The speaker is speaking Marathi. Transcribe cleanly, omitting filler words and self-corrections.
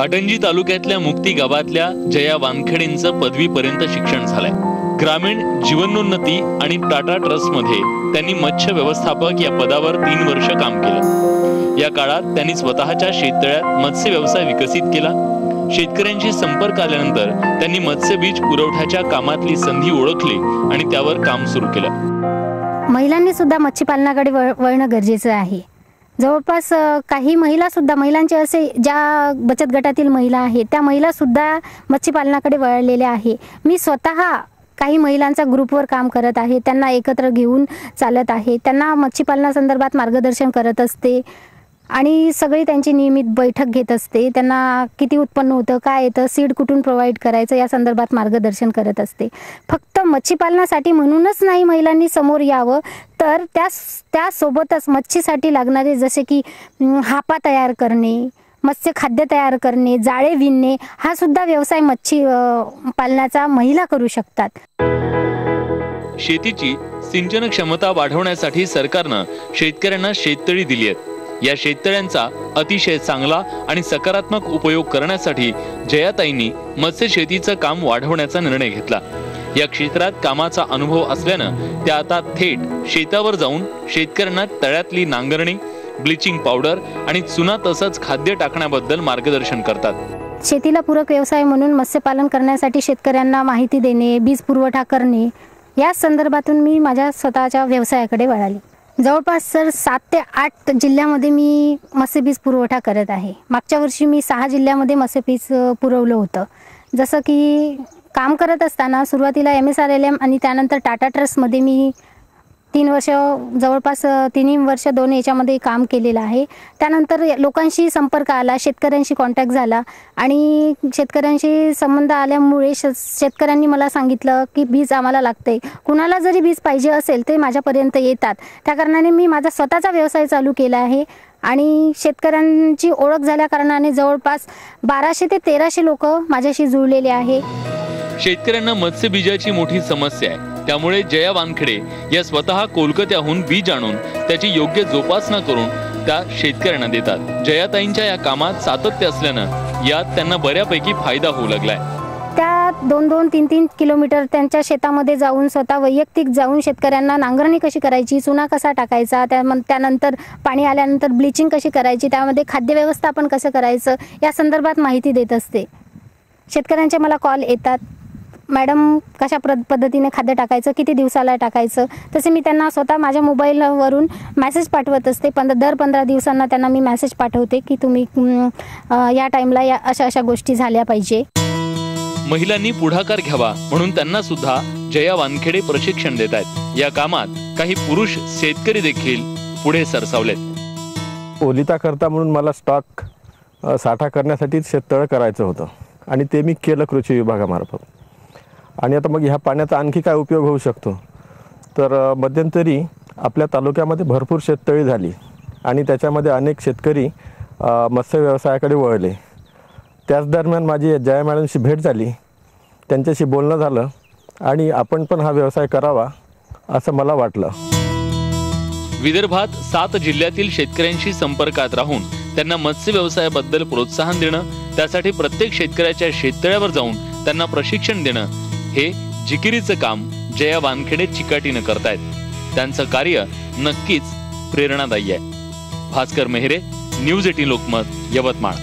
घाटंजी तालुक्यातल्या मुक्ती गावातल्या जया वानखेडेंचं पदवीपर्यंत शिक्षण झालंय। ग्रामीण जीवनोन्नती आणि टाटा ट्रस्टमध्ये त्यांनी मत्स्य व्यवस्थापक या पदावर 3 वर्ष काम केलं। या काळात त्यांनी स्वतःच्या शेततळ्यात मत्स्य व्यवसाय विकसित केला। शेतकऱ्यांशी संपर्क आल्यानंतर त्यांनी मत्स्यबीज पुरवठ्याच्या कामातली संधी ओळखली आणि त्यावर काम सुरू केलं। महिलांनी सुद्धा मत्स्यपालनाकडे वळणं गरजेचं आहे। जवळपास काही महिलांचे असे ज्या बचत गटातील महिला आहेत त्या महिला सुद्धा मत्स्यपालनाकडे वळलेल्या आहे। मी स्वतः काही महिलांचा ग्रुपवर काम करत आहे, त्यांना एकत्र घेऊन चालत आहे, त्यांना मत्स्यपालनासंदर्भात मार्गदर्शन करत असते आणि सगळी त्यांची नियमित बैठक घेत असते। त्यांना किती उत्पन्न होतं, काय येतं, सीड कुठून प्रोव्हाइड करायचं या संदर्भात मार्गदर्शन करत असते। फक्त मत्स्यपालनासाठी म्हणूनच नाही महिलांनी समोर यावं, तर त्यासोबतच मच्छीसाठी लागणारे जसे की हापा तयार करणे, मत्स्य खाद्य तयार करणे, जाळे विणणे हा सुद्धा व्यवसाय मच्छी पालनाचा महिला करू शकतात। शेतीची सिंचन क्षमता वाढवण्यासाठी सरकारनं शेतकऱ्यांना शेततळी दिली आहेत। या शेततळ्यांचा अतिशय चांगला आणि सकारात्मक उपयोग करण्यासाठी जयाताईंनी मत्स्य शेतीचं काम वाढवण्याचा निर्णय घेतला। या क्षेत्रात कामाचा अनुभव असल्यानं त्या आता थेट शेतावर जाऊन शेतकऱ्यांना तळ्यातली नांगरणी, ब्लीचिंग पावडर आणि चुना तसंच खाद्य टाकण्याबद्दल मार्गदर्शन करतात। शेतीला पूरक व्यवसाय म्हणून मत्स्यपालन करण्यासाठी शेतकऱ्यांना माहिती देणे, बीज पुरवठा करणे या संदर्भातून मी माझ्या स्वतःच्या व्यवसायाकडे वळाले। जवळपास 7 ते 8 जिल्ह्यामध्ये मी मत्स्यबीज पुरवठा करत आहे। मागच्या वर्षी मी 6 जिल्ह्यामध्ये मत्स्यबीज पुरवलं होतं। जसं की काम करत असताना सुरुवातीला MSRLM आणि त्यानंतर टाटा ट्रस्टमध्ये मी 3 वर्ष जवळपास 3 वर्ष 2 याच्यामध्ये काम केलेलं आहे। त्यानंतर लोकांशी संपर्क आला, शेतकऱ्यांशी कॉन्टॅक्ट झाला आणि शेतकऱ्यांशी संबंध आल्यामुळे शेतकऱ्यांनी मला सांगितलं की बीज आम्हाला लागते। कुणाला जरी बीज पाहिजे असेल ते माझ्यापर्यंत येतात। त्या कारणाने मी माझा स्वतःचा व्यवसाय चालू केला आहे आणि शेतकऱ्यांची ओळख झाल्या कारणाने जवळपास 1200 ते 1300 लोक माझ्याशी जुळलेले आहे। शेतकऱ्यांना मत्स्यबीजाची मोठी समस्या आहे, त्यामुळे जया वानखेडे या स्वतः कोलकात्याहून बीज आणून त्याची योग्य जोपासना करून त्या शेतकऱ्यांना देतात। जयाताईंच्या या कामात सातत्य असल्यानं यात त्यांना बऱ्यापैकी फायदा होऊ लागलाय। त्या 2-2, 3-3 किलोमीटर त्यांच्या शेतामध्ये जाऊन स्वतः वैयक्तिक जाऊन शेतकऱ्यांना नांगरणी कशी करायची, चुना कसा टाकायचा, त्यानंतर पाणी आल्यानंतर ब्लीचिंग कशी करायची, त्यामध्ये खाद्य व्यवस्थापन कसं करायचं या संदर्भात माहिती देत असते। शेतकऱ्यांचे मला कॉल येतात, मॅडम कशा पद्धतीने खाद्य टाकायचं, किती दिवसाला टाकायचं, तसे मी त्यांना स्वतः माझ्या मोबाईलवरून मेसेज पाठवत असते। दर 15 दिवसांना त्यांना मी मेसेज पाठवते की तुम्ही या टाईमला या अशा गोष्टी झाल्या पाहिजे। महिलांनी पुढाकार घ्यावा म्हणून त्यांना सुद्धा जया वानखेडे प्रशिक्षण देत आहेत। या कामात काही पुरुष शेतकरी देखील पुढे सरसावलेत। ओलिता करता म्हणून मला स्टॉक साठा करण्यासाठी शेततळ करायचं होतं आणि ते मी केलं कृषी विभागामार्फत। आणि आता मग ह्या पाण्याचा आणखी काय उपयोग होऊ शकतो, तर मध्यंतरी आपल्या तालुक्यामध्ये भरपूर शेततळी झाली आणि त्याच्यामध्ये अनेक शेतकरी मत्स्य व्यवसायाकडे वळले। त्याच दरम्यान माझी जया मॅडमशी भेट झाली, त्यांच्याशी बोलणं झालं आणि आपण पण हा व्यवसाय करावा असं मला वाटलं। विदर्भात 7 जिल्ह्यातील शेतकऱ्यांशी संपर्कात राहून त्यांना मत्स्य व्यवसायाबद्दल प्रोत्साहन देणं, त्यासाठी प्रत्येक शेतकऱ्याच्या शेततळ्यावर जाऊन त्यांना प्रशिक्षण देणं हे जिकिरीचं काम जया वानखेडे चिकाटीनं करतायत। त्यांचं कार्य नक्कीच प्रेरणादायी आहे। भास्कर मेहरे, न्यूज 18 लोकमत, यवतमाळ।